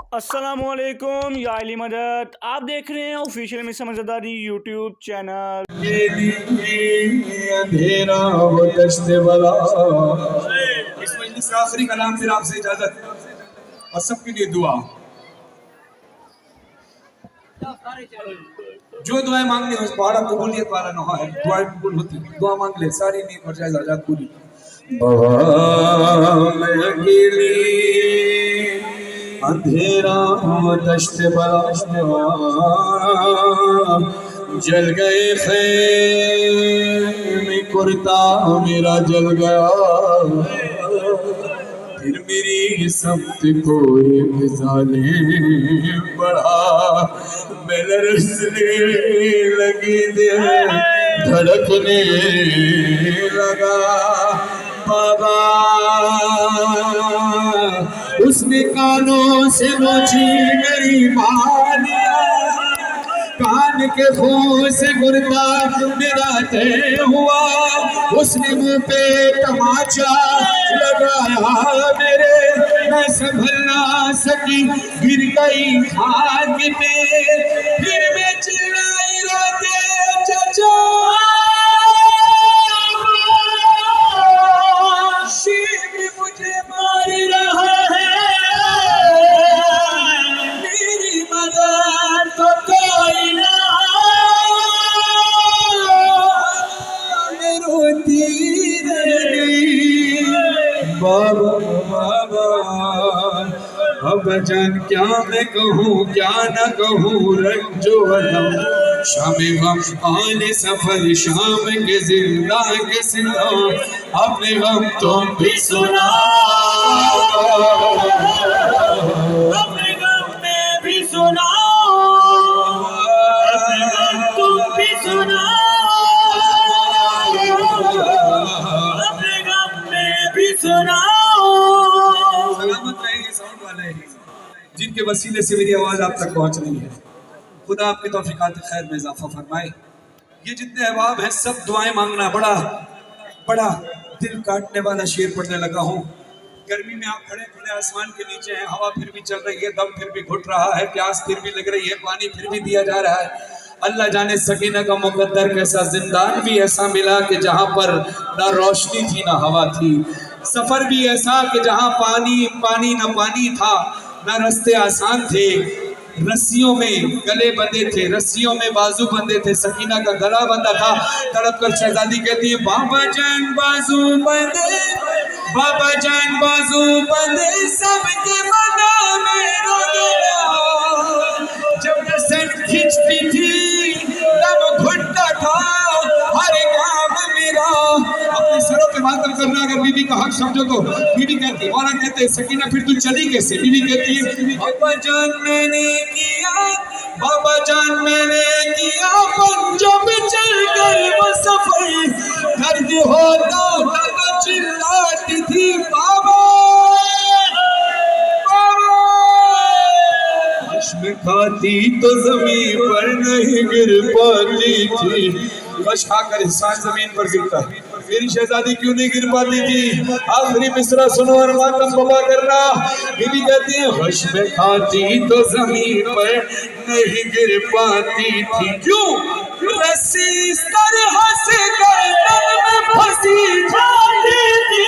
अस्सलामुअलैकुम या अली मदद। आप देख रहे हैं ऑफिशियल मिस समझदारी यूट्यूब चैनल। अंधेरा वो दश्ते वाला। इस मजलिस का आखिरी कलाम, फिर आपसे इजाजत और सबके लिए दुआ। जो दुआएं मांगनी हो बड़ा कबूलियत वाला ना है, दुआएं कबूल होती, दुआ मांग ले सारी नेक और जायज आजाद पूरी। मैं अकेली अंधेरा दश्त बला, जल गए खैमे कुर्ता मेरा जल गया, फिर मेरी समत को मिसाले बढ़ा, मैं लरसने लगी दिल धड़कने लगा। बाबा उसने कानों से नोची मेरी बालियां, कान के खून से गुर्दा मेरा तय हुआ, उसने मुंह पे तमाचा लगाया मेरे, मैं संभल ना सकी गिर गई खाक पे, फिर मैं चिल्लाई रोते चाचा शेर मुझे मार रहा है, मेरी मदद तो कोई ना, मैं रोती रह गई। बाबा बाबा अब जान क्या मैं कहूँ क्या न कहूँ, रंजो अलम शामे गम आले सफर, शाम के जिंदा के सिंदा, अपने गम तुम भी सुना, अपने गम में भी सुना, अपने गम तुम भी सुना, अपने गम में भी सुना। सलामत रहेंगे साउंड वाले जिनके वसीले से मेरी आवाज आप तक पहुंच रही है। खुदा आपकी तौफीकात खैर में इजाफा फरमाए। ये जितने अहबाब हैं सब दुआएं मांगना। बड़ा बड़ा दिल काटने वाला शेर पढ़ने लगा हूँ। गर्मी में आप खड़े खड़े आसमान के नीचे हैं, हवा फिर भी चल रही है, दम फिर भी घुट रहा है, प्यास फिर भी लग रही है, पानी फिर भी दिया जा रहा है। अल्लाह जाने सकीना का मुकद्दर कैसा जिंदान भी ऐसा मिला कि जहाँ पर ना रोशनी थी ना हवा थी, सफर भी ऐसा कि जहाँ पानी पानी ना पानी था, ना रास्ते आसान थे, रस्सियों में गले बंधे थे, रस्सियों में बाजू बंधे थे, सकीना का गला बंधा था। तड़प कर शहजादी कहती है बाबा जान बाजू बंधे, बाबा जान बाजू बंधे, सबके मना में रो गया, जब रस्सन खींचती थी तब घुटता था हर काम मेरा। अपने सरों पे मातम करना अगर बीबी का हक समझो तो। बीबी कहती, मौला कहते हैं सकीना फिर तू चली कैसे? बीबी कहती है बाबा जान मैंने किया, बाबा जान मैंने किया, पंजाब चल गई वो सफर, दर्द होता तब चिल्लाती थी बाबा, में खाती तो जमीन पर नहीं गिर पाती थी। कश खाकर इंसान जमीन पर गिरता है, मेरी शहजादी क्यों नहीं गिर पाती थी? आखिरी मिसरा सुनो और मातम बबा करना। बीबी कहती है हश में खाती तो जमीन पर नहीं गिर पाती थी, क्यों? रस्सी इस तरह से गर्दन में फंसी जाती थी।